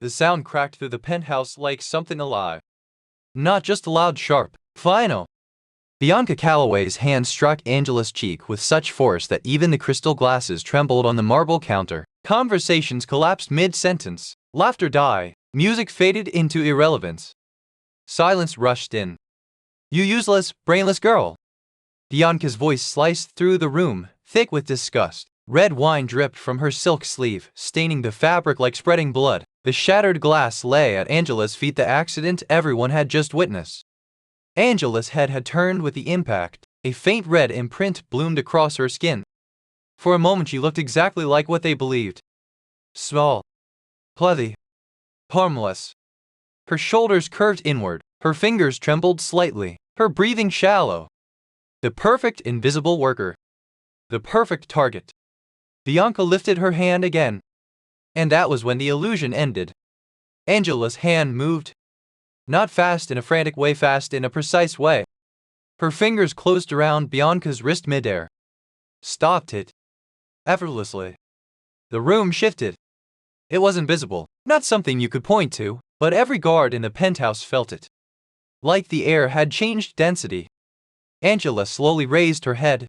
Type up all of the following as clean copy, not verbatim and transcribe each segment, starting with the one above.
The sound cracked through the penthouse like something alive. Not just a loud, sharp, final. Bianca Calloway's hand struck Angela's cheek with such force that even the crystal glasses trembled on the marble counter. Conversations collapsed mid-sentence. Laughter died. Music faded into irrelevance. Silence rushed in. "You useless, brainless girl." Bianca's voice sliced through the room, thick with disgust. Red wine dripped from her silk sleeve, staining the fabric like spreading blood. The shattered glass lay at Angela's feet, the accident everyone had just witnessed. Angela's head had turned with the impact. A faint red imprint bloomed across her skin. For a moment she looked exactly like what they believed. Small. Pluthy. Harmless. Her shoulders curved inward. Her fingers trembled slightly. Her breathing shallow. The perfect invisible worker. The perfect target. Bianca lifted her hand again. And that was when the illusion ended. Angela's hand moved. Not fast in a frantic way, fast in a precise way. Her fingers closed around Bianca's wrist midair. Stopped it. Effortlessly. The room shifted. It wasn't visible, not something you could point to, but every guard in the penthouse felt it. Like the air had changed density. Angela slowly raised her head.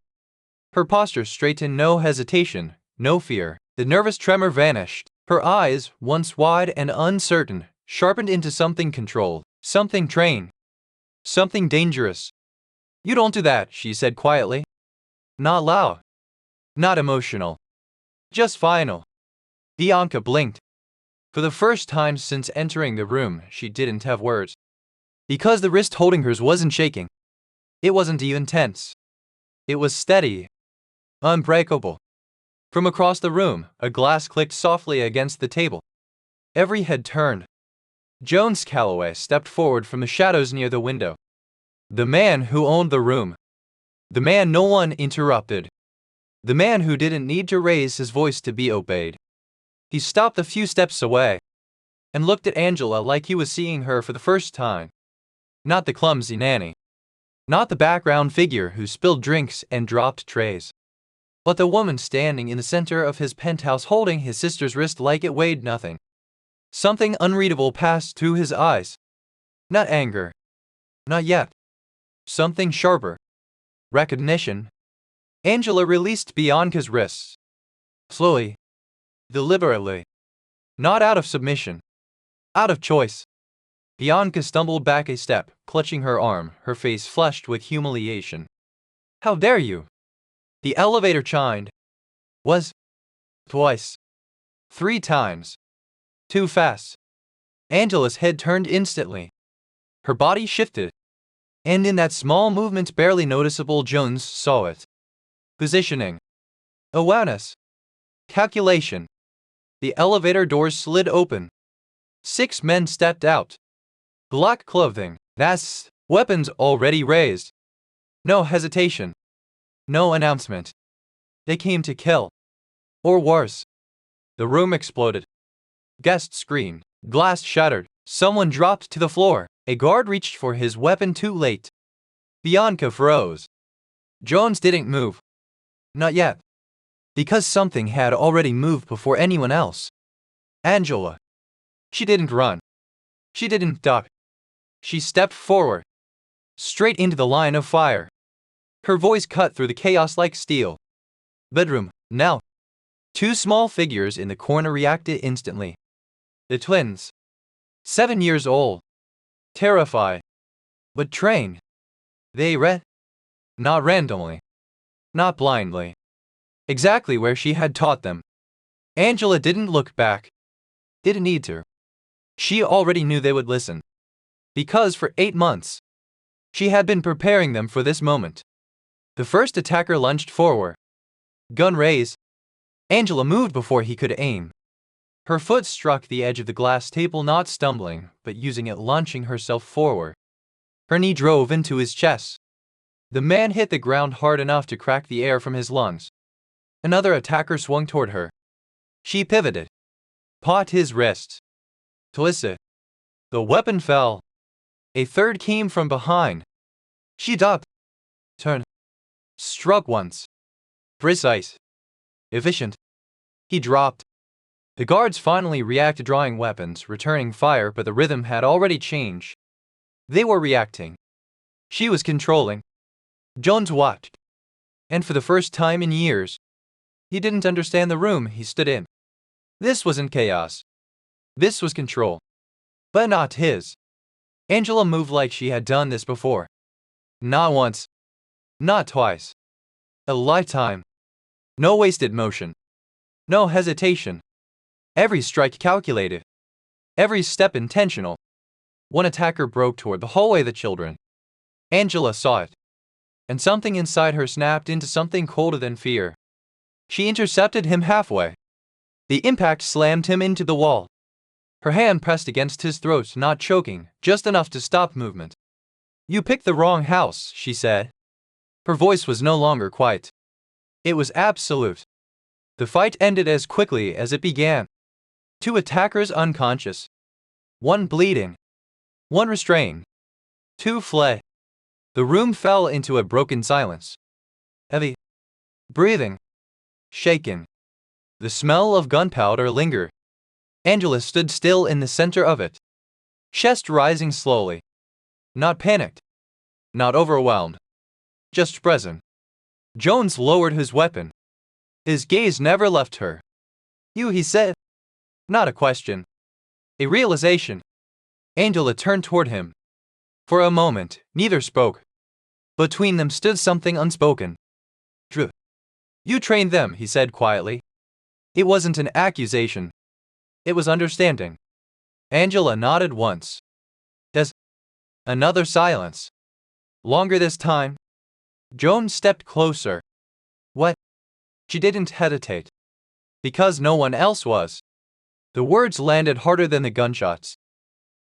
Her posture straightened, no hesitation, no fear. The nervous tremor vanished. Her eyes, once wide and uncertain, sharpened into something controlled, something trained, something dangerous. "You don't do that," she said quietly. Not loud. Not emotional. Just final. Bianca blinked. For the first time since entering the room, she didn't have words. Because the wrist holding hers wasn't shaking. It wasn't even tense. It was steady. Unbreakable. From across the room, a glass clicked softly against the table. Every head turned. Jones Calloway stepped forward from the shadows near the window. The man who owned the room. The man no one interrupted. The man who didn't need to raise his voice to be obeyed. He stopped a few steps away and looked at Angela like he was seeing her for the first time. Not the clumsy nanny. Not the background figure who spilled drinks and dropped trays. But the woman standing in the center of his penthouse holding his sister's wrist like it weighed nothing. Something unreadable passed through his eyes. Not anger. Not yet. Something sharper. Recognition. Angela released Bianca's wrists. Slowly. Deliberately. Not out of submission. Out of choice. Bianca stumbled back a step, clutching her arm, her face flushed with humiliation. "How dare you?" The elevator chimed. Was. Twice. 3 times. Too fast. Angela's head turned instantly. Her body shifted. And in that small movement barely noticeable, Jones saw it. Positioning. Awareness. Calculation. The elevator doors slid open. 6 men stepped out. Black clothing, that's weapons already raised. No hesitation. No announcement. They came to kill. Or worse. The room exploded. Guests screamed. Glass shattered. Someone dropped to the floor. A guard reached for his weapon too late. Bianca froze. Jones didn't move. Not yet. Because something had already moved before anyone else. Angela. She didn't run. She didn't duck. She stepped forward. Straight into the line of fire. Her voice cut through the chaos like steel. "Bedroom, now." 2 small figures in the corner reacted instantly. The twins. 7 years old. Terrified. But trained. They read. Not randomly. Not blindly. Exactly where she had taught them. Angela didn't look back. Didn't need to. She already knew they would listen. Because for 8 months, she had been preparing them for this moment. The first attacker lunged forward. Gun raised. Angela moved before he could aim. Her foot struck the edge of the glass table, not stumbling, but using it, launching herself forward. Her knee drove into his chest. The man hit the ground hard enough to crack the air from his lungs. Another attacker swung toward her. She pivoted. Caught his wrist. Twisted. The weapon fell. A third came from behind. She ducked. Turned. Struck once. Precise. Efficient. He dropped. The guards finally reacted, drawing weapons, returning fire, but the rhythm had already changed. They were reacting. She was controlling. Jones watched. And for the first time in years, he didn't understand the room he stood in. This wasn't chaos. This was control. But not his. Angela moved like she had done this before. Not once. Not twice. A lifetime. No wasted motion. No hesitation. Every strike calculated. Every step intentional. One attacker broke toward the hallway, the children. Angela saw it. And something inside her snapped into something colder than fear. She intercepted him halfway. The impact slammed him into the wall. Her hand pressed against his throat, not choking, just enough to stop movement. "You picked the wrong house," she said. Her voice was no longer quiet. It was absolute. The fight ended as quickly as it began. Two attackers unconscious. One bleeding. One restrained. Two fled. The room fell into a broken silence. Heavy. Breathing. Shaken. The smell of gunpowder lingered. Angela stood still in the center of it. Chest rising slowly. Not panicked. Not overwhelmed. Just present. Jones lowered his weapon. His gaze never left her. "You," he said. Not a question. A realization. Angela turned toward him. For a moment, neither spoke. Between them stood something unspoken. "Drew. You trained them," he said quietly. It wasn't an accusation. It was understanding. Angela nodded once. Des. Another silence. Longer this time. Jones stepped closer. "What?" She didn't hesitate. "Because no one else was." The words landed harder than the gunshots.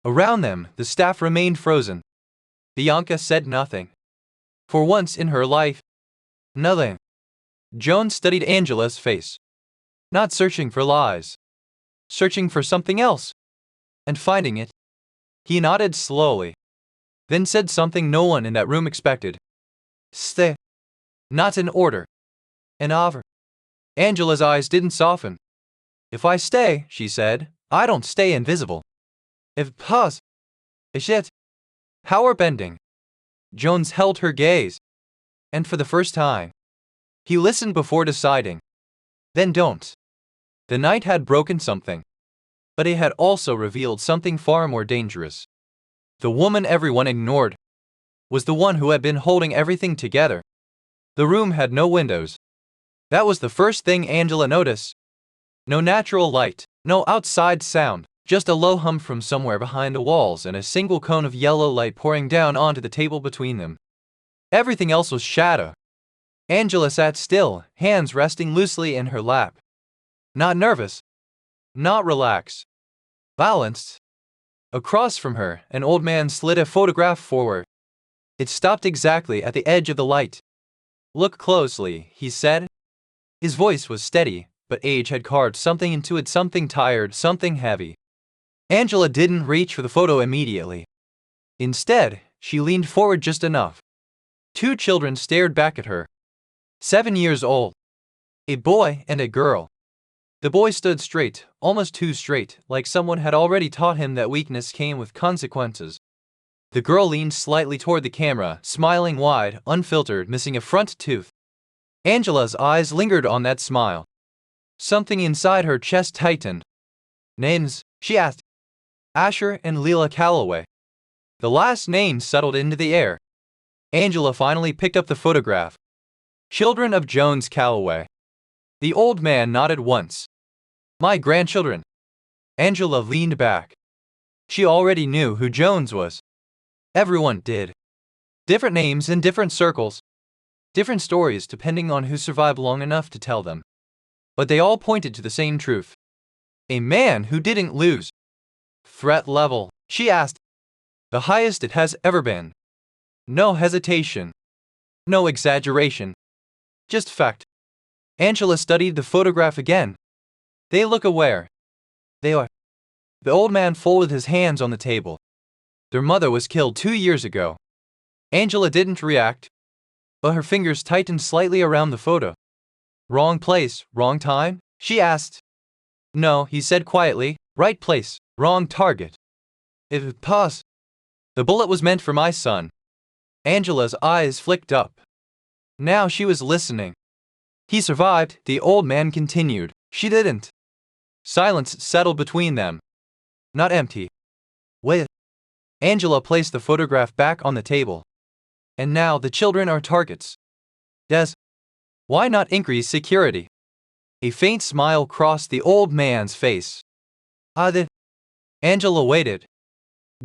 Around them, the staff remained frozen. Bianca said nothing. For once in her life, nothing. Jones studied Angela's face. Not searching for lies. Searching for something else. And finding it. He nodded slowly. Then said something no one in that room expected. "Stay." Not an order. An offer. Angela's eyes didn't soften. "If I stay," she said, "I don't stay invisible. If pause. Shit. Power bending." Jones held her gaze. And for the first time, he listened before deciding. Then don't. The night had broken something. But it had also revealed something far more dangerous. The woman everyone ignored was the one who had been holding everything together. The room had no windows. That was the first thing Angela noticed. No natural light, no outside sound, just a low hum from somewhere behind the walls and a single cone of yellow light pouring down onto the table between them. Everything else was shadow. Angela sat still, hands resting loosely in her lap. Not nervous. Not relaxed. Balanced. Across from her, an old man slid a photograph forward. It stopped exactly at the edge of the light. "Look closely," he said. His voice was steady, but age had carved something into it, something tired, something heavy. Angela didn't reach for the photo immediately. Instead, she leaned forward just enough. Two children stared back at her. 7 years old. A boy and a girl. The boy stood straight, almost too straight, like someone had already taught him that weakness came with consequences. The girl leaned slightly toward the camera, smiling wide, unfiltered, missing a front tooth. Angela's eyes lingered on that smile. Something inside her chest tightened. "Names?" she asked. "Asher and Leela Calloway." The last name settled into the air. Angela finally picked up the photograph. "Children of Jones Calloway." The old man nodded once. "My grandchildren." Angela leaned back. She already knew who Jones was. Everyone did. Different names in different circles. Different stories depending on who survived long enough to tell them. But they all pointed to the same truth. A man who didn't lose. "Threat level?" she asked. "The highest it has ever been." No hesitation. No exaggeration. Just fact. Angela studied the photograph again. "They look aware." "They are." The old man folded his hands on the table. "Their mother was killed 2 years ago." Angela didn't react, but her fingers tightened slightly around the photo. "Wrong place, wrong time?" she asked. No, he said quietly. Right place, wrong target. Pause. The bullet was meant for my son. Angela's eyes flicked up. Now she was listening. He survived, the old man continued. She didn't. Silence settled between them. Not empty. Wait. Angela placed the photograph back on the table. And now the children are targets. Des. Why not increase security? A faint smile crossed the old man's face. Angela waited.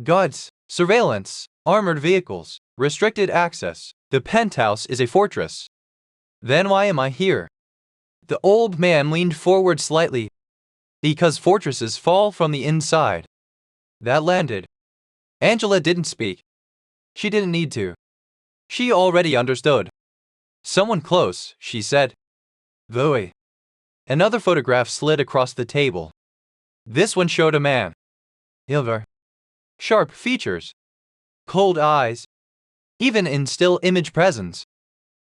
Guards, surveillance, armored vehicles, restricted access. The penthouse is a fortress. Then why am I here? The old man leaned forward slightly. Because fortresses fall from the inside. That landed. Angela didn't speak. She didn't need to. She already understood. Someone close, she said. Zoe. Another photograph slid across the table. This one showed a man. Ilver. Sharp features. Cold eyes. Even in still image presence.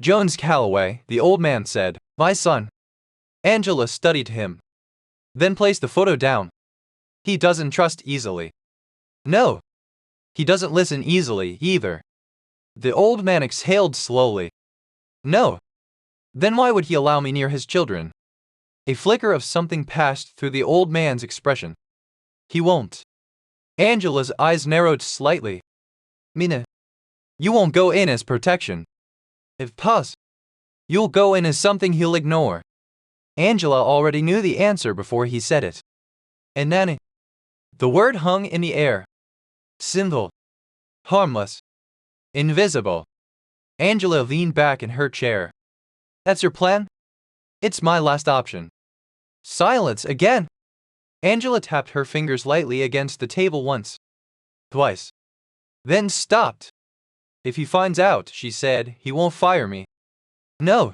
Jones Calloway, the old man said, my son. Angela studied him. Then placed the photo down. He doesn't trust easily. No. He doesn't listen easily either. The old man exhaled slowly. No. Then why would he allow me near his children? A flicker of something passed through the old man's expression. He won't. Angela's eyes narrowed slightly. Mina. You won't go in as protection. If pause. You'll go in as something he'll ignore. Angela already knew the answer before he said it. And Nanny. The word hung in the air. Simple. Harmless. Invisible. Angela leaned back in her chair. That's your plan? It's my last option. Silence again. Angela tapped her fingers lightly against the table once. Twice. Then stopped. If he finds out, she said, he won't fire me. No.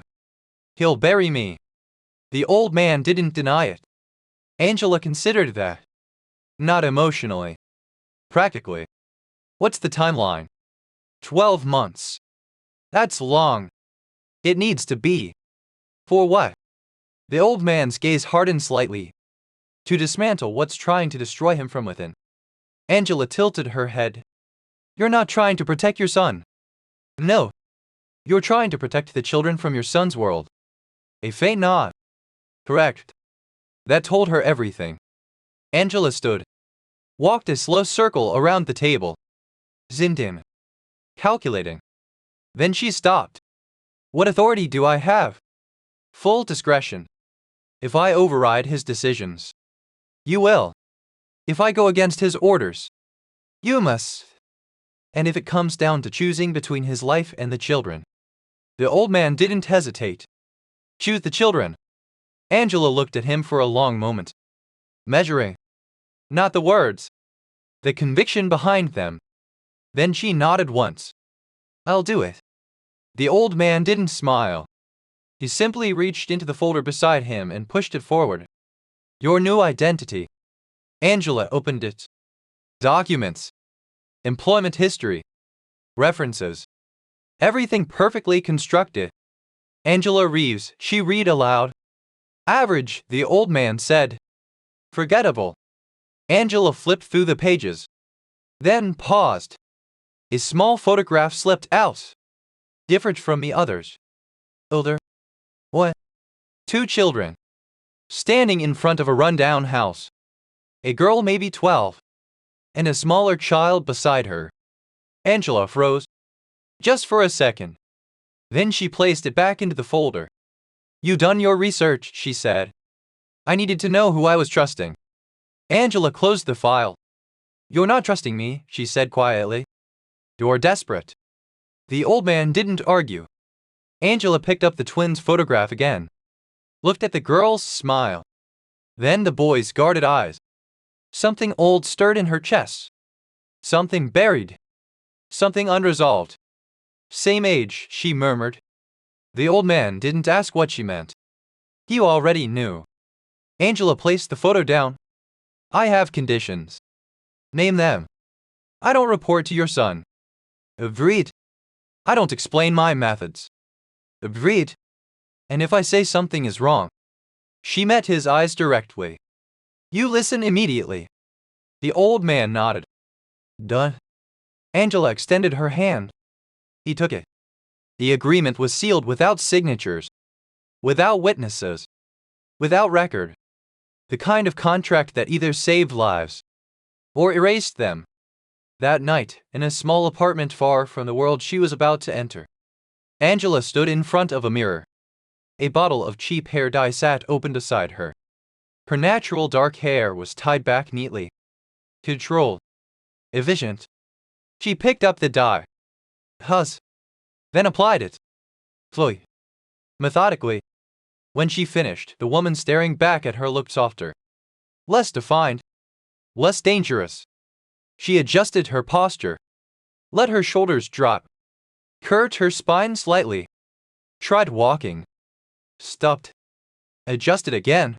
He'll bury me. The old man didn't deny it. Angela considered that. Not emotionally. Practically. What's the timeline? 12 months. That's long. It needs to be. For what? The old man's gaze hardened slightly. To dismantle what's trying to destroy him from within. Angela tilted her head. You're not trying to protect your son. No. You're trying to protect the children from your son's world. A faint nod. Correct. That told her everything. Angela stood. Walked a slow circle around the table. Zoomed in. Calculating. Then she stopped. What authority do I have? Full discretion. If I override his decisions. You will. If I go against his orders. You must. And if it comes down to choosing between his life and the children. The old man didn't hesitate. Choose the children. Angela looked at him for a long moment. Measuring. Not the words. The conviction behind them. Then she nodded once. I'll do it. The old man didn't smile. He simply reached into the folder beside him and pushed it forward. Your new identity. Angela opened it. Documents. Employment history. References. Everything perfectly constructed. Angela Reeves, she read aloud. Average, the old man said. Forgettable. Angela flipped through the pages. Then paused. A small photograph slipped out. Different from the others. Older. What? 2 children. Standing in front of a rundown house. A girl maybe 12. And a smaller child beside her. Angela froze. Just for a second. Then she placed it back into the folder. You done your research, she said. I needed to know who I was trusting. Angela closed the file. You're not trusting me, she said quietly. You're desperate. The old man didn't argue. Angela picked up the twins' photograph again. Looked at the girl's smile. Then the boy's guarded eyes. Something old stirred in her chest. Something buried. Something unresolved. Same age, she murmured. The old man didn't ask what she meant. He already knew. Angela placed the photo down. I have conditions. Name them. I don't report to your son. Agreed. I don't explain my methods. Agreed. And if I say something is wrong. She met his eyes directly. You listen immediately. The old man nodded. Done. Angela extended her hand. He took it. The agreement was sealed without signatures, without witnesses, without record. The kind of contract that either saved lives or erased them. That night, in a small apartment far from the world she was about to enter, Angela stood in front of a mirror. A bottle of cheap hair dye sat open beside her. Her natural dark hair was tied back neatly. Controlled. Efficient. She picked up the dye. Then applied it. Slowly. Methodically. When she finished, the woman staring back at her looked softer. Less defined. Less dangerous. She adjusted her posture. Let her shoulders drop. Curved her spine slightly. Tried walking. Stopped. Adjusted again.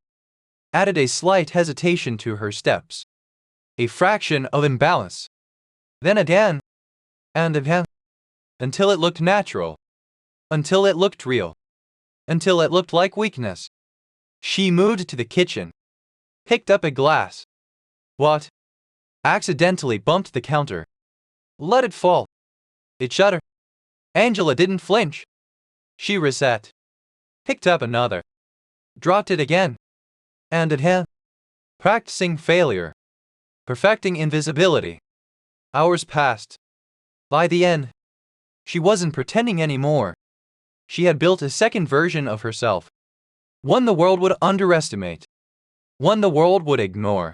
Added a slight hesitation to her steps. A fraction of imbalance. Then again. And again. Until it looked natural. Until it looked real. Until it looked like weakness. She moved to the kitchen. Picked up a glass. What? Accidentally bumped the counter. Let it fall. It shuddered. Angela didn't flinch. She reset. Picked up another. Dropped it again. And again. Practicing failure. Perfecting invisibility. Hours passed. By the end, she wasn't pretending anymore. She had built a second version of herself. One the world would underestimate. One the world would ignore.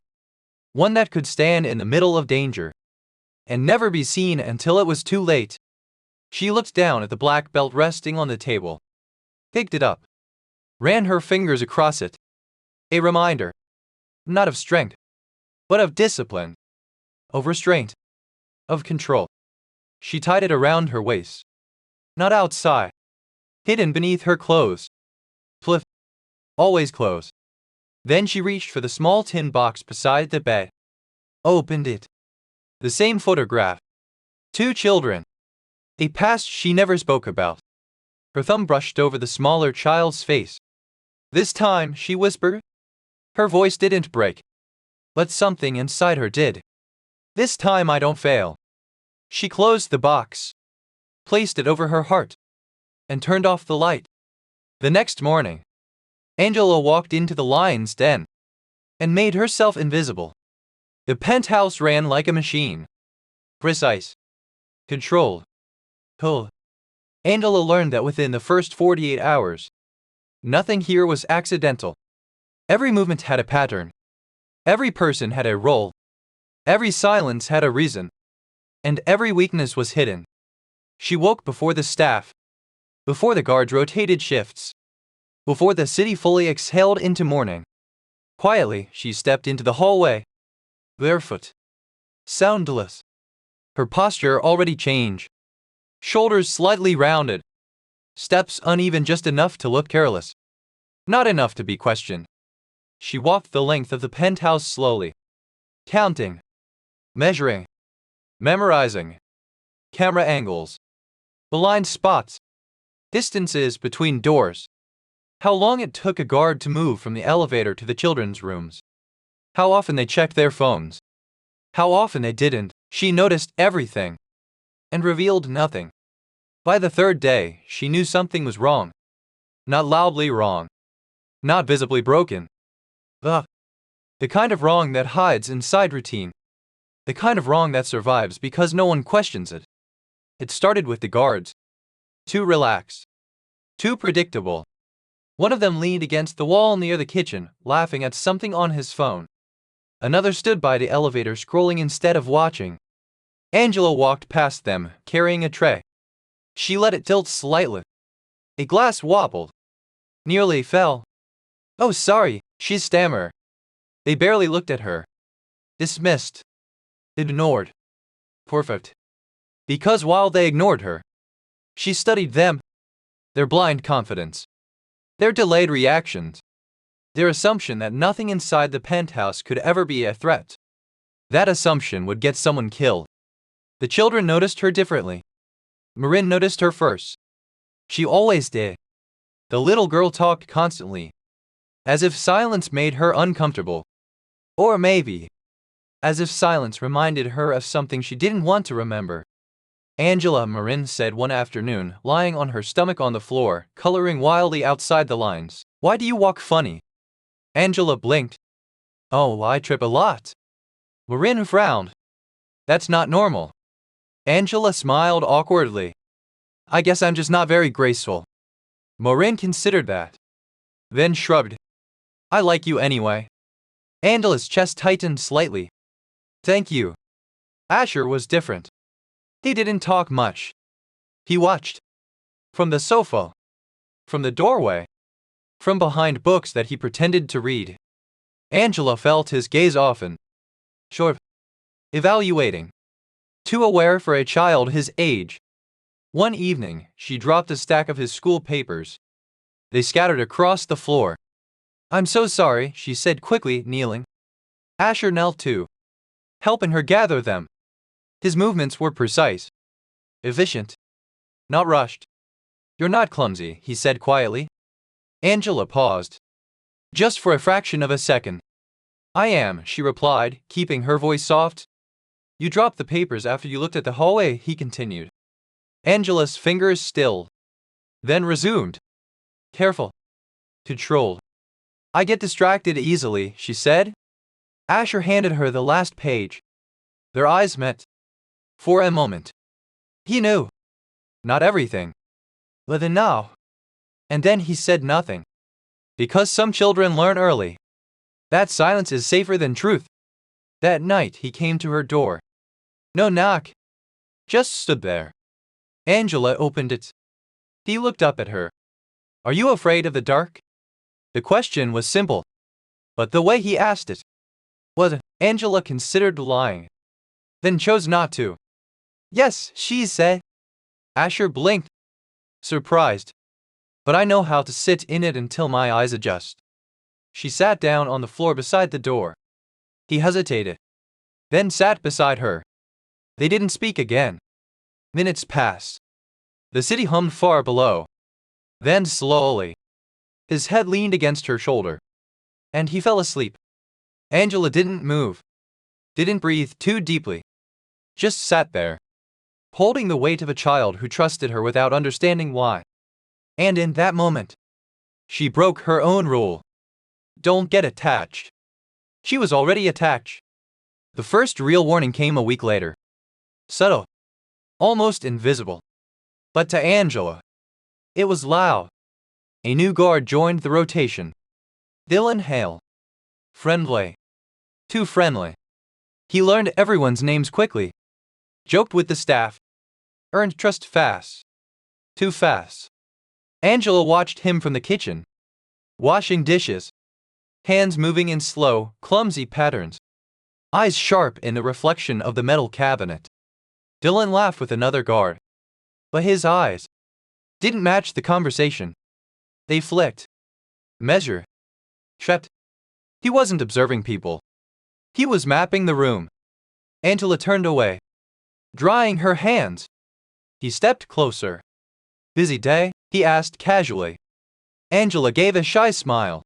One that could stand in the middle of danger and never be seen until it was too late. She looked down at the black belt resting on the table. Picked it up. Ran her fingers across it. A reminder. Not of strength, but of discipline. Of restraint. Of control. She tied it around her waist. Not outside. Hidden beneath her clothes. Pliff. Always clothes. Then she reached for the small tin box beside the bed. Opened it. The same photograph. 2 children. A past she never spoke about. Her thumb brushed over the smaller child's face. This time, she whispered. Her voice didn't break. But something inside her did. This time I don't fail. She closed the box. Placed it over her heart. And turned off the light. The next morning, Angela walked into the lion's den and made herself invisible. The penthouse ran like a machine. Precise. Controlled. Cool. Angela learned that within the first 48 hours, nothing here was accidental. Every movement had a pattern. Every person had a role. Every silence had a reason. And every weakness was hidden. She woke before the staff. Before the guards rotated shifts. Before the city fully exhaled into morning. Quietly, she stepped into the hallway. Barefoot. Soundless. Her posture already changed. Shoulders slightly rounded. Steps uneven just enough to look careless. Not enough to be questioned. She walked the length of the penthouse slowly. Counting. Measuring. Memorizing. Camera angles. Blind spots. Distances between doors. How long it took a guard to move from the elevator to the children's rooms. How often they checked their phones. How often they didn't. She noticed everything. And revealed nothing. By the 3rd day, she knew something was wrong. Not loudly wrong. Not visibly broken. The kind of wrong that hides inside routine. The kind of wrong that survives because no one questions it. It started with the guards. Too relaxed. Too predictable. One of them leaned against the wall near the kitchen, laughing at something on his phone. Another stood by the elevator scrolling instead of watching. Angela walked past them, carrying a tray. She let it tilt slightly. A glass wobbled. Nearly fell. Oh, sorry, she stammered. They barely looked at her. Dismissed. Ignored. Perfect. Because while they ignored her, she studied them. Their blind confidence. Their delayed reactions. Their assumption that nothing inside the penthouse could ever be a threat. That assumption would get someone killed. The children noticed her differently. Marin noticed her first. She always did. The little girl talked constantly. As if silence made her uncomfortable. Or maybe, as if silence reminded her of something she didn't want to remember. Angela Marin said one afternoon, lying on her stomach on the floor, coloring wildly outside the lines. Why do you walk funny? Angela blinked. Oh, I trip a lot. Marin frowned. That's not normal. Angela smiled awkwardly. I guess I'm just not very graceful. Marin considered that. Then shrugged. I like you anyway. Angela's chest tightened slightly. Thank you. Asher was different. He didn't talk much. He watched. From the sofa. From the doorway. From behind books that he pretended to read. Angela felt his gaze often. Sharp. Evaluating. Too aware for a child his age. One evening, she dropped a stack of his school papers. They scattered across the floor. I'm so sorry, she said quickly, kneeling. Asher knelt too, helping her gather them. His movements were precise, efficient, not rushed. You're not clumsy, he said quietly. Angela paused. Just for a fraction of a second. I am, she replied, keeping her voice soft. You dropped the papers after you looked at the hallway, he continued. Angela's fingers stilled, then resumed. Careful. Controlled. I get distracted easily, she said. Asher handed her the last page. Their eyes met. For a moment. He knew. Not everything. But then now. And then he said nothing. Because some children learn early. That silence is safer than truth. That night he came to her door. No knock. Just stood there. Angela opened it. He looked up at her. Are you afraid of the dark? The question was simple. But the way he asked it was, Angela considered lying. Then chose not to. Yes, she said. Asher blinked. Surprised. But I know how to sit in it until my eyes adjust. She sat down on the floor beside the door. He hesitated. Then sat beside her. They didn't speak again. Minutes passed. The city hummed far below. Then slowly. His head leaned against her shoulder. And he fell asleep. Angela didn't move. Didn't breathe too deeply. Just sat there. Holding the weight of a child who trusted her without understanding why. And in that moment, she broke her own rule. Don't get attached. She was already attached. The first real warning came a week later. Subtle. Almost invisible. But to Angela, it was loud. A new guard joined the rotation. Dylan Hale. Friendly. Too friendly. He learned everyone's names quickly. Joked with the staff. Earned trust fast. Too fast. Angela watched him from the kitchen. Washing dishes. Hands moving in slow, clumsy patterns. Eyes sharp in the reflection of the metal cabinet. Dylan laughed with another guard. But his eyes didn't match the conversation. They flicked. Measure. Trapped. He wasn't observing people. He was mapping the room. Angela turned away, drying her hands. He stepped closer. Busy day? He asked casually. Angela gave a shy smile.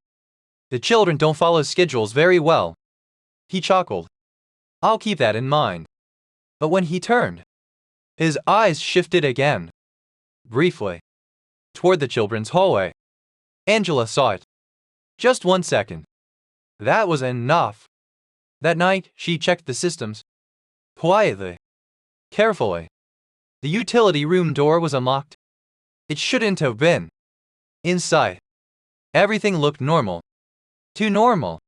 The children don't follow schedules very well. He chuckled. I'll keep that in mind. But when he turned, his eyes shifted again. Briefly. Toward the children's hallway. Angela saw it. Just 1 second. That was enough. That night, she checked the systems. Quietly. Carefully. The utility room door was unlocked. It shouldn't have been. Inside, everything looked normal. Too normal.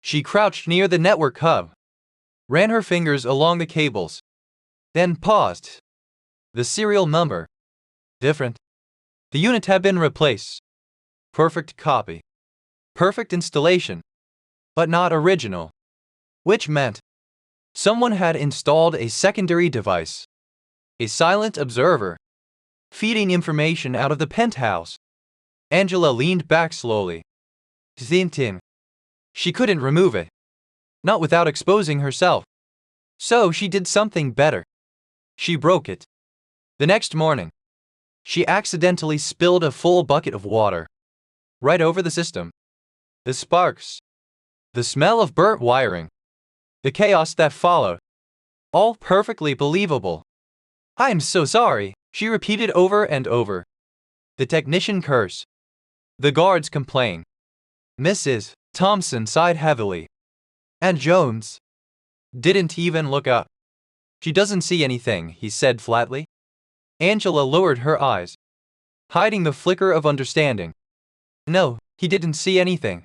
She crouched near the network hub. Ran her fingers along the cables. Then paused. The serial number. Different. The unit had been replaced. Perfect copy. Perfect installation. But not original. Which meant someone had installed a secondary device. A silent observer. Feeding information out of the penthouse. Angela leaned back slowly. Tintin. She couldn't remove it. Not without exposing herself. So she did something better. She broke it. The next morning, she accidentally spilled a full bucket of water. Right over the system. The sparks The smell of burnt wiring. The chaos that followed. All perfectly believable. I am so sorry, she repeated over and over. The technician cursed. The guards complained. Mrs. Thompson sighed heavily. And Jones didn't even look up. She doesn't see anything, he said flatly. Angela lowered her eyes, hiding the flicker of understanding. No, he didn't see anything.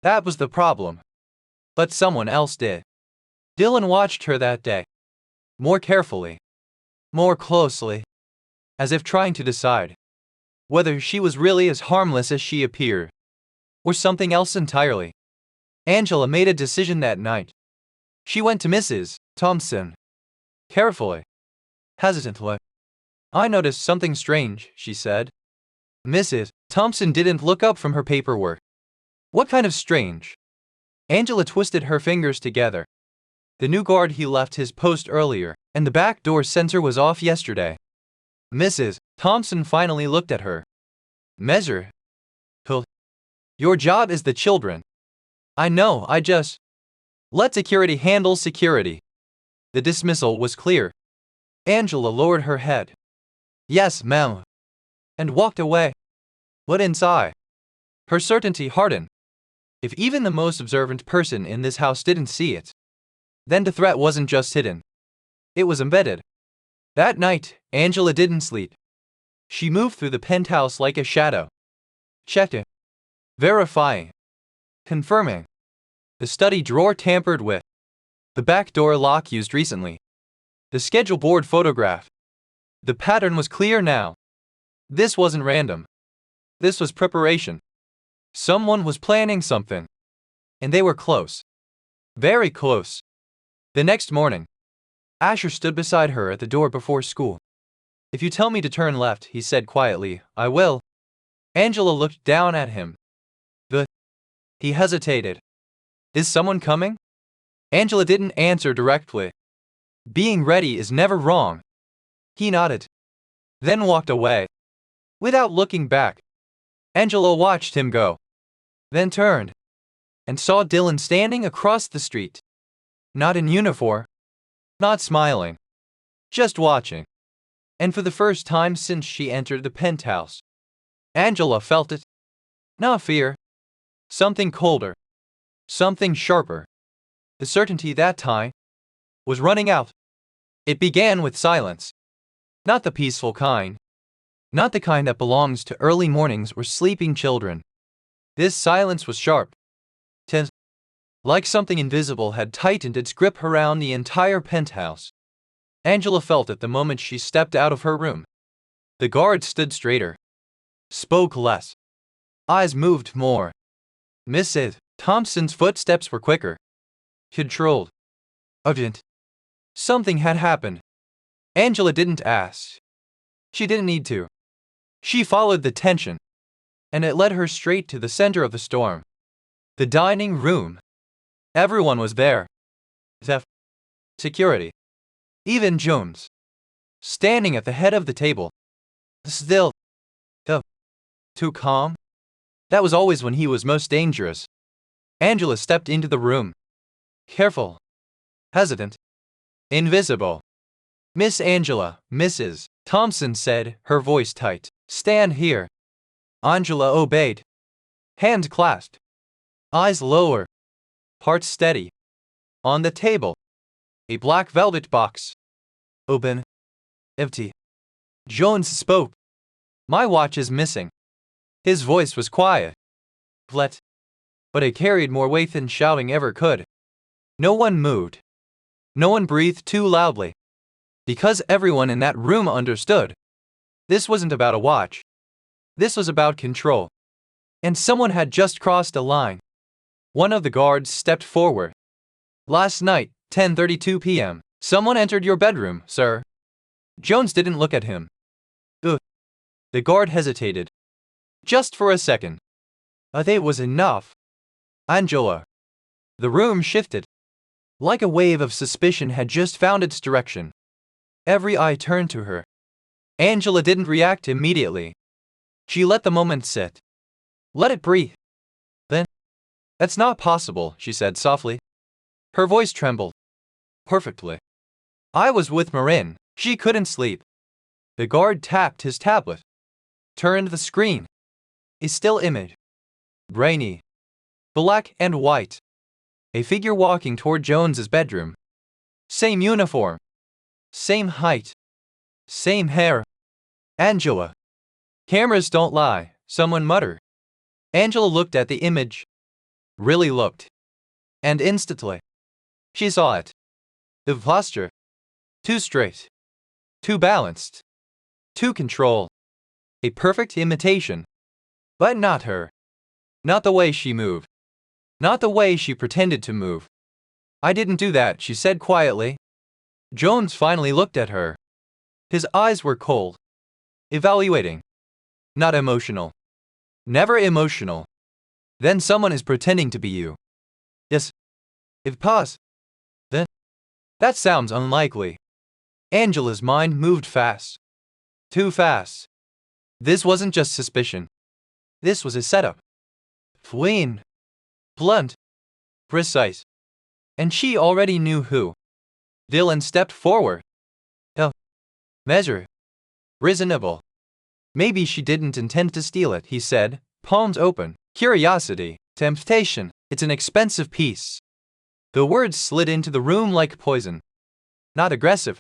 That was the problem. But someone else did. Dylan watched her that day. More carefully. More closely. As if trying to decide whether she was really as harmless as she appeared, or something else entirely. Angela made a decision that night. She went to Mrs. Thompson. Carefully. Hesitantly. I noticed something strange, she said. Mrs. Thompson didn't look up from her paperwork. What kind of strange? Angela twisted her fingers together. The new guard he left his post earlier, and the back door sensor was off yesterday. Mrs. Thompson finally looked at her. Measure. Your job is the children. I know, I just... Let security handle security. The dismissal was clear. Angela lowered her head. Yes, ma'am. And walked away. But inside, her certainty hardened. If even the most observant person in this house didn't see it, then the threat wasn't just hidden. It was embedded. That night, Angela didn't sleep. She moved through the penthouse like a shadow. Checking. Verifying. Confirming. The study drawer tampered with. The back door lock used recently. The schedule board photographed. The pattern was clear now. This wasn't random. This was preparation. Someone was planning something. And they were close. Very close. The next morning, Asher stood beside her at the door before school. If you tell me to turn left, he said quietly, I will. Angela looked down at him. He hesitated. Is someone coming? Angela didn't answer directly. Being ready is never wrong. He nodded. Then walked away. Without looking back. Angela watched him go. Then turned. And saw Dylan standing across the street. Not in uniform. Not smiling. Just watching. And for the first time since she entered the penthouse, Angela felt it. Not fear. Something colder. Something sharper. The certainty that time was running out. It began with silence. Not the peaceful kind. Not the kind that belongs to early mornings or sleeping children. This silence was sharp. Tense. Like something invisible had tightened its grip around the entire penthouse. Angela felt it the moment she stepped out of her room. The guard stood straighter. Spoke less. Eyes moved more. Mrs. Thompson's footsteps were quicker. Controlled. Urgent. Something had happened. Angela didn't ask. She didn't need to. She followed the tension. And it led her straight to the center of the storm. The dining room. Everyone was there. Theft. Security. Even Jones. Standing at the head of the table. Still. Too calm. That was always when he was most dangerous. Angela stepped into the room. Careful. Hesitant. Invisible. Miss Angela, Mrs. Thompson said, her voice tight. Stand here. Angela obeyed. Hand clasped. Eyes lower. Heart steady. On the table. A black velvet box. Open. Empty. Jones spoke. My watch is missing. His voice was quiet. But it carried more weight than shouting ever could. No one moved. No one breathed too loudly. Because everyone in that room understood. This wasn't about a watch. This was about control. And someone had just crossed a line. One of the guards stepped forward. Last night, 10:32 p.m., someone entered your bedroom, sir. Jones didn't look at him. Ugh. The guard hesitated. Just for a second. I think it was enough. Angela. The room shifted. Like a wave of suspicion had just found its direction. Every eye turned to her. Angela didn't react immediately. She let the moment sit. Let it breathe. Then, That's not possible, she said softly. Her voice trembled. Perfectly. I was with Marin. She couldn't sleep. The guard tapped his tablet. Turned the screen. A still image. Brainy. Black and white. A figure walking toward Jones's bedroom. Same uniform. Same height. Same hair. Angela. Cameras don't lie, someone muttered. Angela looked at the image. Really looked. And instantly, she saw it. The posture. Too straight. Too balanced. Too controlled. A perfect imitation. But not her. Not the way she moved. Not the way she pretended to move. I didn't do that, she said quietly. Jones finally looked at her. His eyes were cold. Evaluating. Not emotional. Never emotional. Then someone is pretending to be you. Yes. If pause. Then. That sounds unlikely. Angela's mind moved fast. Too fast. This wasn't just suspicion. This was a setup. Clean. Blunt. Precise. And she already knew who. Dylan stepped forward. Oh. Measure. Reasonable. Maybe she didn't intend to steal it, he said, palms open. Curiosity. Temptation. It's an expensive piece. The words slid into the room like poison. Not aggressive.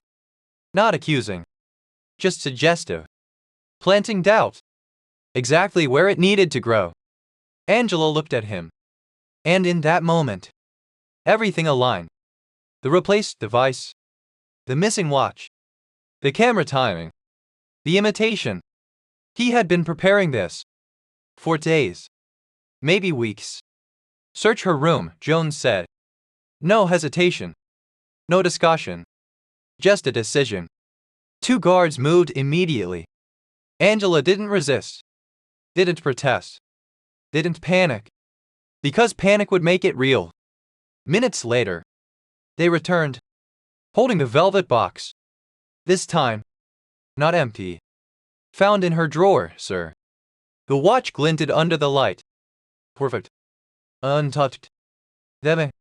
Not accusing. Just suggestive. Planting doubt. Exactly where it needed to grow. Angela looked at him. And in that moment, everything aligned. The replaced device. The missing watch. The camera timing. The imitation. He had been preparing this. For days. Maybe weeks. Search her room, Jones said. No hesitation. No discussion. Just a decision. 2 guards moved immediately. Angela didn't resist. Didn't protest. Didn't panic. Because panic would make it real. Minutes later, they returned, holding the velvet box. This time, not empty. Found in her drawer, sir. The watch glinted under the light. Perfect. Untouched. Then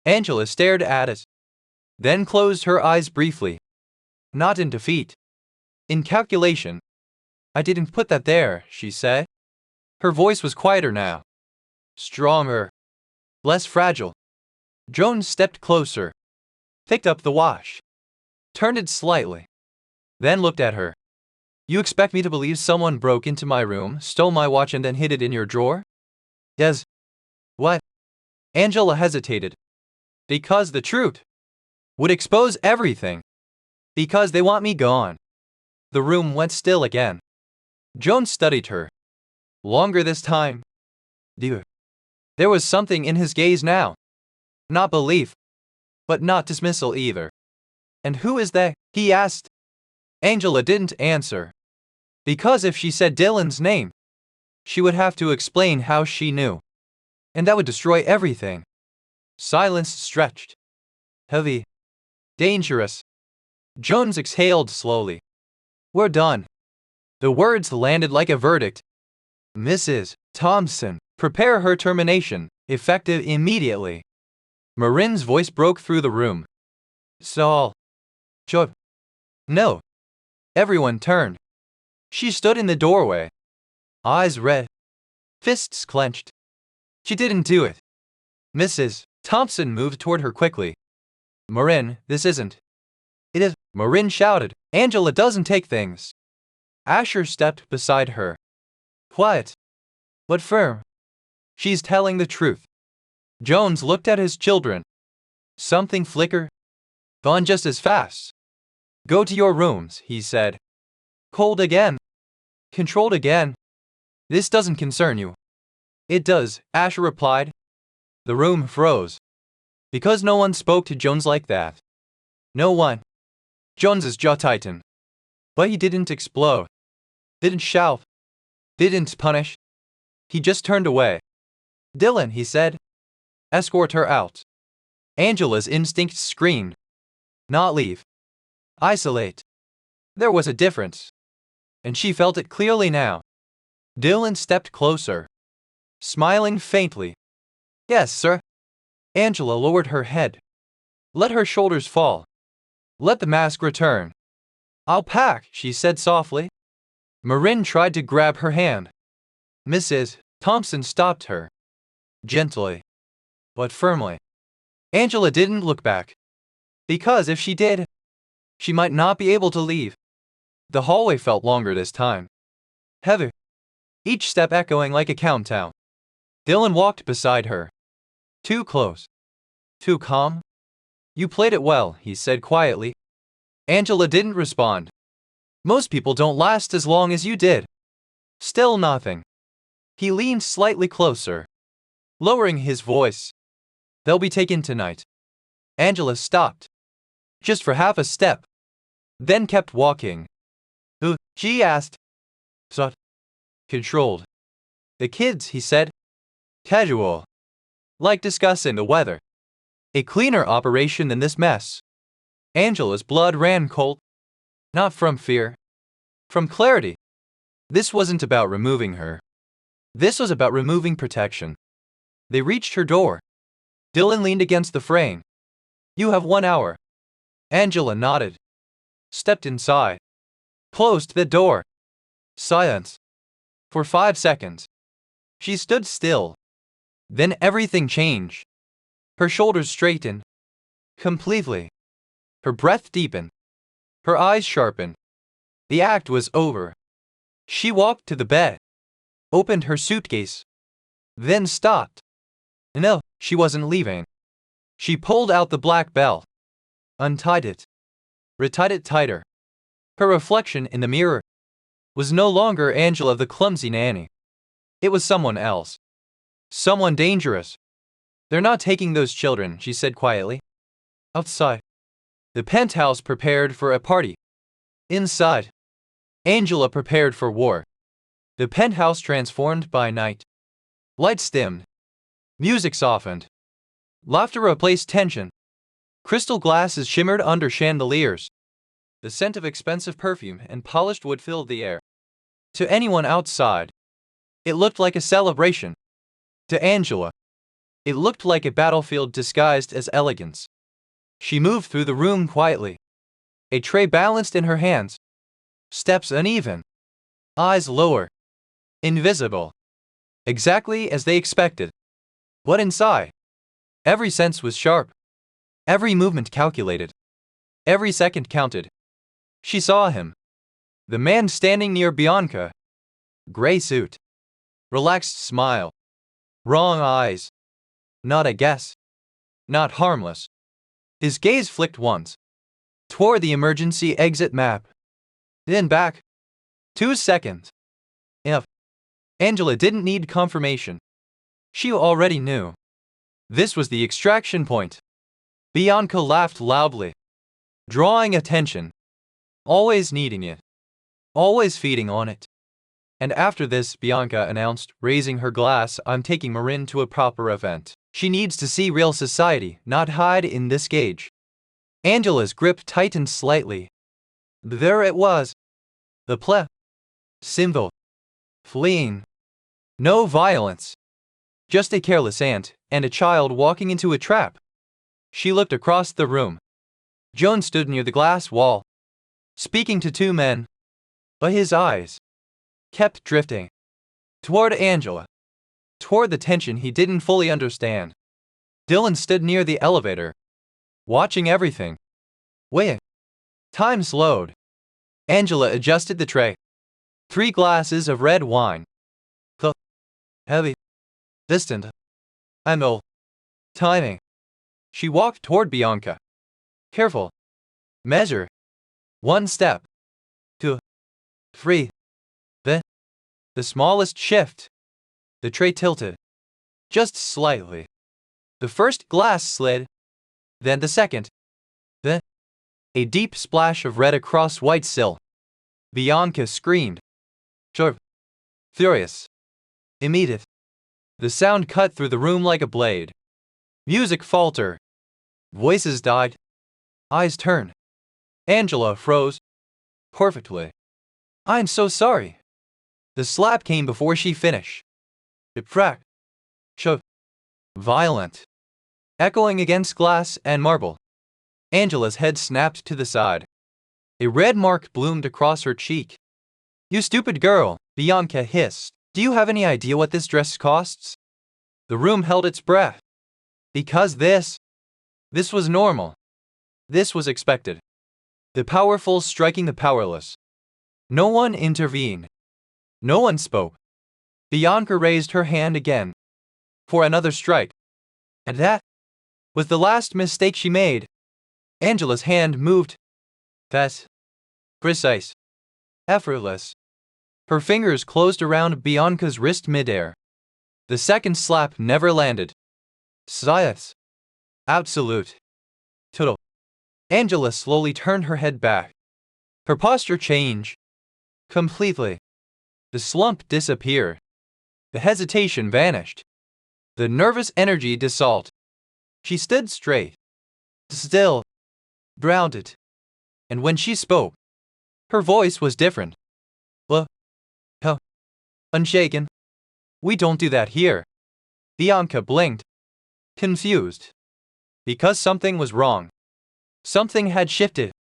Angela stared at it. Then closed her eyes briefly. Not in defeat. In calculation. I didn't put that there, she said. Her voice was quieter now. Stronger. Less fragile. Jones stepped closer. Picked up the watch. Turned it slightly. Then looked at her. You expect me to believe someone broke into my room, stole my watch and then hid it in your drawer? Yes. What? Angela hesitated. Because the truth would expose everything. Because they want me gone. The room went still again. Jones studied her. Longer this time. Dear. There was something in his gaze now. Not belief. But not dismissal either. And who is they? He asked. Angela didn't answer. Because if she said Dylan's name, she would have to explain how she knew. And that would destroy everything. Silence stretched. Heavy. Dangerous. Jones exhaled slowly. We're done. The words landed like a verdict. Mrs. Thompson, prepare her termination, effective immediately. Marin's voice broke through the room. Saul. Chop. No. Everyone turned. She stood in the doorway. Eyes red. Fists clenched. She didn't do it. Mrs. Thompson moved toward her quickly. Marin, this isn't. It is. Marin shouted. Angela doesn't take things. Asher stepped beside her. Quiet. But firm. She's telling the truth. Jones looked at his children. Something flickered. Gone just as fast. Go to your rooms, he said. Cold again. Controlled again. This doesn't concern you. It does, Asher replied. The room froze. Because no one spoke to Jones like that. No one. Jones's jaw tightened. But he didn't explode. Didn't shout. Didn't punish. He just turned away. Dylan, he said. Escort her out. Angela's instinct screamed. Not leave. Isolate. There was a difference. And she felt it clearly now. Dylan stepped closer. Smiling faintly. Yes, sir. Angela lowered her head. Let her shoulders fall. Let the mask return. I'll pack, she said softly. Marin tried to grab her hand. Mrs. Thompson stopped her. Gently, but firmly. Angela didn't look back. Because if she did, she might not be able to leave. The hallway felt longer this time. Heavy. Each step echoing like a countdown. Dylan walked beside her. Too close. Too calm. You played it well, he said quietly. Angela didn't respond. Most people don't last as long as you did. Still nothing. He leaned slightly closer, lowering his voice. They'll be taken tonight. Angela stopped. Just for half a step. Then kept walking. Who? She asked. So controlled. The kids, he said. Casual. Like discussing the weather. A cleaner operation than this mess. Angela's blood ran cold. Not from fear. From clarity. This wasn't about removing her. This was about removing protection. They reached her door. Dylan leaned against the frame. You have 1 hour. Angela nodded. Stepped inside. Closed the door. Silence. For 5 seconds. She stood still. Then everything changed. Her shoulders straightened. Completely. Her breath deepened. Her eyes sharpened. The act was over. She walked to the bed. Opened her suitcase. Then stopped. No, she wasn't leaving. She pulled out the black belt. Untied it. Retied it tighter. Her reflection in the mirror was no longer Angela the clumsy nanny. It was someone else. Someone dangerous. They're not taking those children, she said quietly. Outside. The penthouse prepared for a party. Inside. Angela prepared for war. The penthouse transformed by night. Lights dimmed. Music softened. Laughter replaced tension. Crystal glasses shimmered under chandeliers. The scent of expensive perfume and polished wood filled the air. To anyone outside, it looked like a celebration. To Angela, it looked like a battlefield disguised as elegance. She moved through the room quietly. A tray balanced in her hands. Steps uneven. Eyes lower. Invisible. Exactly as they expected. But inside, every sense was sharp. Every movement calculated. Every second counted. She saw him. The man standing near Bianca. Gray suit. Relaxed smile. Wrong eyes. Not a guess. Not harmless. His gaze flicked once. Toward the emergency exit map. Then back. 2 seconds. If Angela didn't need confirmation. She already knew. This was the extraction point. Bianca laughed loudly. Drawing attention. Always needing it. Always feeding on it. And after this, Bianca announced, raising her glass, I'm taking Marin to a proper event. She needs to see real society, not hide in this cage. Angela's grip tightened slightly. There it was. The symbol. Fleeing. No violence. Just a careless aunt and a child walking into a trap. She looked across the room. Joan stood near the glass wall, speaking to 2 men. But his eyes kept drifting. Toward Angela. Toward the tension he didn't fully understand. Dylan stood near the elevator, watching everything. Wait. Time slowed. Angela adjusted the tray. 3 glasses of red wine. Heavy. Distant. And old. Timing. She walked toward Bianca. Careful. Measure. 1 step. 2. 3. Then. The smallest shift. The tray tilted. Just slightly. The first glass slid. Then the second. Then. A deep splash of red across white sill. Bianca screamed. Sharp. Furious. Immediate. The sound cut through the room like a blade. Music faltered. Voices died. Eyes turned. Angela froze. Perfectly. I'm so sorry. The slap came before she finished. It cracked. Shove. Violent. Echoing against glass and marble. Angela's head snapped to the side. A red mark bloomed across her cheek. You stupid girl, Bianca hissed. Do you have any idea what this dress costs? The room held its breath. Because this was normal. This was expected. The powerful striking the powerless. No one intervened. No one spoke. Bianca raised her hand again. For another strike. And that was the last mistake she made. Angela's hand moved. Fast. Precise. Effortless. Her fingers closed around Bianca's wrist midair. The second slap never landed. Silence. Absolute. Total. Angela slowly turned her head back. Her posture changed. Completely. The slump disappeared. The hesitation vanished. The nervous energy dissolved. She stood straight. Still. Grounded. And when she spoke, her voice was different. Unshaken. We don't do that here. Bianca blinked. Confused. Because something was wrong. Something had shifted.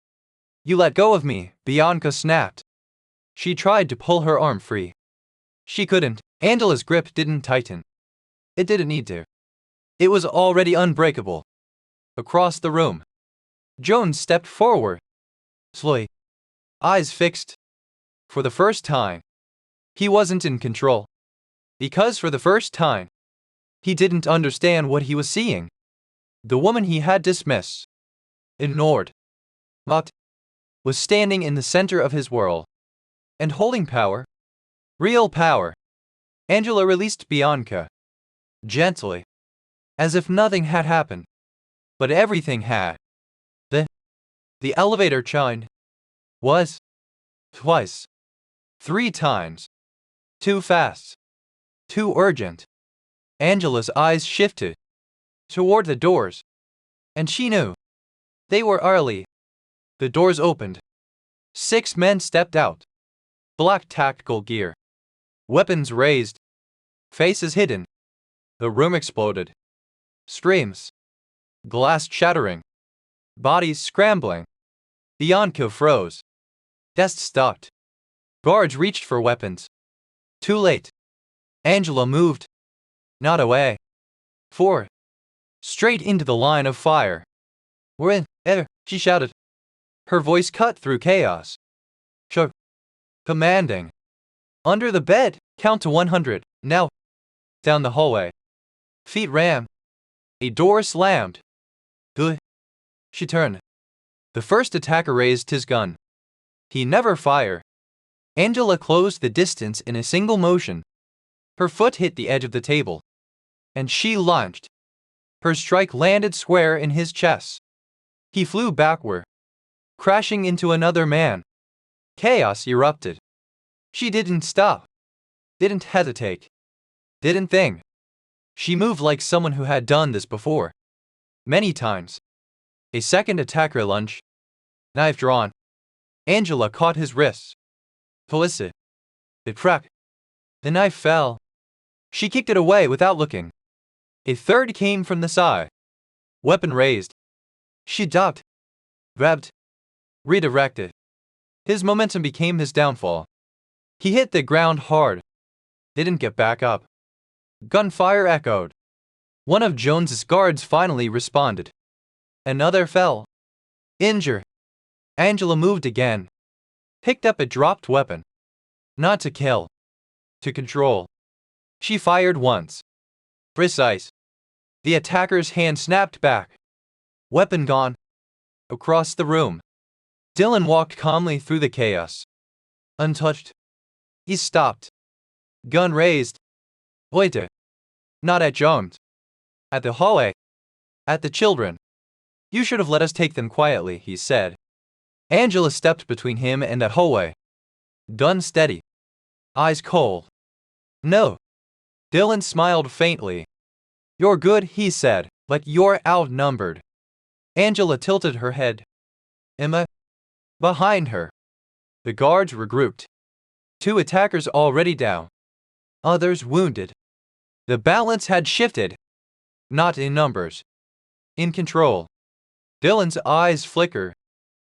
You let go of me, Bianca snapped. She tried to pull her arm free. She couldn't. Angela's grip didn't tighten. It didn't need to. It was already unbreakable. Across the room, Jones stepped forward. Slowly. Eyes fixed. For the first time, he wasn't in control. Because for the first time, he didn't understand what he was seeing. The woman he had dismissed, ignored, mocked, was standing in the center of his world. And holding power. Real power. Angela released Bianca. Gently. As if nothing had happened. But everything had. The elevator chimed. Was. Twice. 3 times. Too fast. Too urgent. Angela's eyes shifted. Toward the doors. And she knew. They were early. The doors opened. 6 men stepped out. Black tactical gear. Weapons raised. Faces hidden. The room exploded. Screams. Glass shattering. Bodies scrambling. Bianca froze. Desk stopped. Guards reached for weapons. Too late. Angela moved. Not away. Forward. Straight into the line of fire. We're in. She shouted. Her voice cut through chaos. Sharp. Commanding. Under the bed. Count to 100. Now. Down the hallway. Feet ran. A door slammed. Good. She turned. The first attacker raised his gun. He never fired. Angela closed the distance in a single motion. Her foot hit the edge of the table. And she lunged. Her strike landed square in his chest. He flew backward, crashing into another man. Chaos erupted. She didn't stop. Didn't hesitate. Didn't think. She moved like someone who had done this before. Many times. A second attacker lunged. Knife drawn. Angela caught his wrists. Felicity. It cracked. The knife fell. She kicked it away without looking. A third came from the side. Weapon raised. She ducked. Grabbed. Redirected. His momentum became his downfall. He hit the ground hard. Didn't get back up. Gunfire echoed. One of Jones's guards finally responded. Another fell. Injured. Angela moved again. Picked up a dropped weapon. Not to kill. To control. She fired once. Precise. The attacker's hand snapped back. Weapon gone. Across the room. Dylan walked calmly through the chaos. Untouched. He stopped. Gun raised. Pointed. Not at Jones. At the hallway. At the children. You should have let us take them quietly, he said. Angela stepped between him and that hallway. Gun steady. Eyes cold. No. Dylan smiled faintly. You're good, he said, but you're outnumbered. Angela tilted her head. Emma. Behind her. The guards regrouped. 2 attackers already down. Others wounded. The balance had shifted. Not in numbers. In control. Dylan's eyes flicker.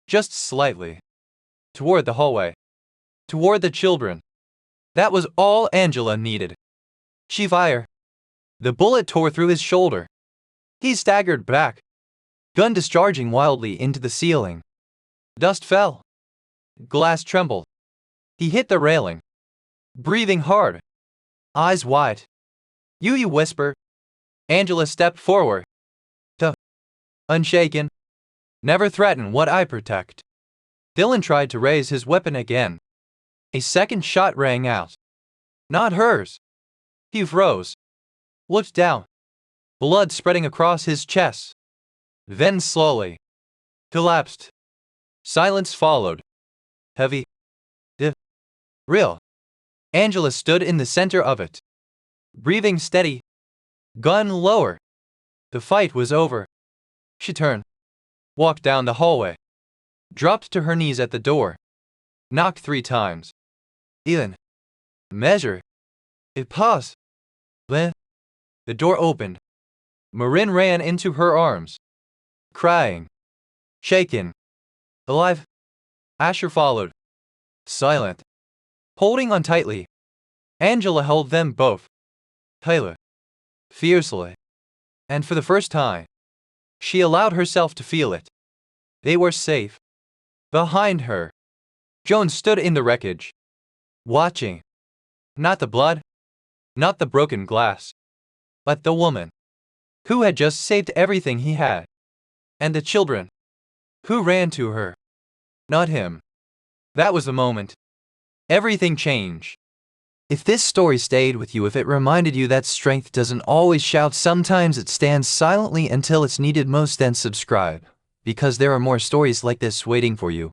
Just slightly. Toward the hallway. Toward the children. That was all Angela needed. She fired. The bullet tore through his shoulder. He staggered back. Gun discharging wildly into the ceiling. Dust fell. Glass trembled. He hit the railing. Breathing hard. Eyes wide. You whisper. Angela stepped forward. Unshaken. Never threaten what I protect. Dylan tried to raise his weapon again. A second shot rang out. Not hers. He froze. Looked down. Blood spreading across his chest. Then slowly. Collapsed. Silence followed. Heavy. Real. Angela stood in the center of it. Breathing steady. Gun lower. The fight was over. She turned. Walked down the hallway. Dropped to her knees at the door. Knocked 3 times. Ian. Measure. It paused. Then. The door opened. Marin ran into her arms. Crying. Shaken. Alive. Asher followed. Silent. Holding on tightly. Angela held them both. Taylor. Fiercely. And for the first time, she allowed herself to feel it. They were safe. Behind her. Joan stood in the wreckage. Watching. Not the blood. Not the broken glass. But the woman. Who had just saved everything he had. And the children. Who ran to her. Not him. That was the moment. Everything changed. If this story stayed with you, if it reminded you that strength doesn't always shout, sometimes it stands silently until it's needed most, then subscribe, because there are more stories like this waiting for you.